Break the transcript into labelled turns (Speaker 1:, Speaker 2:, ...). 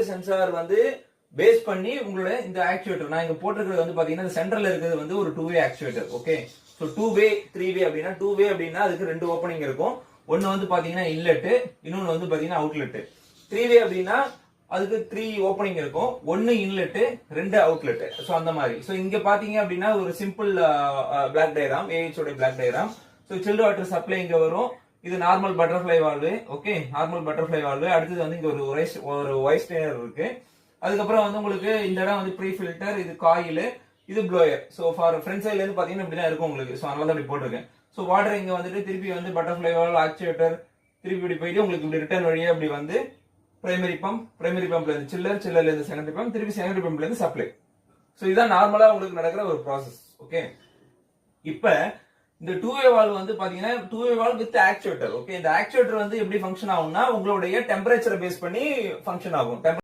Speaker 1: Temperature sensor வந்து base பண்ணி உங்களோட இந்த ஆக்சுவேட்டர் நான் இங்க போட்டிருக்கிறது வந்து பாத்தீங்கன்னா சென்டர்ல இருக்கிறது வந்து ஒரு 2-வே ஆக்சுவேட்டர். ஓகே, ஸோ 2-வே 3-வே அப்படின்னா 2-வே அப்படின்னா அதுக்கு 2 ஓப்பனிங் இருக்கும். ஒன்னு வந்து பாத்தீங்கன்னா இன்லெட், இன்னொன்னு வந்து பாத்தீங்கன்னா அவுட்லெட். 3-வே அப்படின்னா அதுக்கு 3 ஓப்பனிங் இருக்கும். 1 இன்லெட் 2 அவுட்லெட். ஸோ அந்த மாதிரி. ஸோ இங்க பாத்தீங்க அப்படின்னா ஒரு சிம்பிள் பிளாக் டயராம், AH உடைய block diagram. So chilled water supply இங்க வரும். இது normal butterfly valve. Okay, normal butterfly valve. அடுத்தது வந்து இங்க ஒரு வைஸ் டயர் இருக்கு. அதுக்கப்புறம் வந்து உங்களுக்கு இந்த இடம் வந்து ப்ரீ ஃபில்டர், இது காயில், இது ப்ளோயர். ஸோ ஃபார் ஃப்ரண்ட் சைட்ல இருந்து பாத்தீங்கன்னா இப்படிதான் இருக்கும் உங்களுக்கு. ஸோ அதனால தான் இப்படி போட்டிருக்கேன். ஸோ வாட்டர் இங்க வந்துட்டு திருப்பி வந்து பட்டர்ஃபிளை வால்வ், ஆக்சுவேட்டர் திருப்பி இப்படி போயிட்டு உங்களுக்கு இப்படி ரிட்டர்ன் வழியா இப்படி வந்து பிரைமரி பம்ப்ல இருந்து சில்லர்ல இருந்து செகண்டரி பம்ப், திருப்பி செகண்டரி பம்ப்ல இருந்து சப்ளை. ஸோ இதுதான் நார்மலா உங்களுக்கு நடக்கிற ஒரு ப்ராசஸ். ஓகே, இப்ப இந்த 2-வே வால்வ் வந்து பாத்தீங்கன்னா 2-வே வால்வ் வித் ஆக்சுவேட்டர். ஓகே, இந்த ஆக்சுவேட்டர் வந்து எப்படி ஃபங்க்ஷன் ஆகும்னா உங்களுடைய டெம்பரேச்சரை பேஸ் பண்ணி ஃபங்க்ஷன் ஆகும்.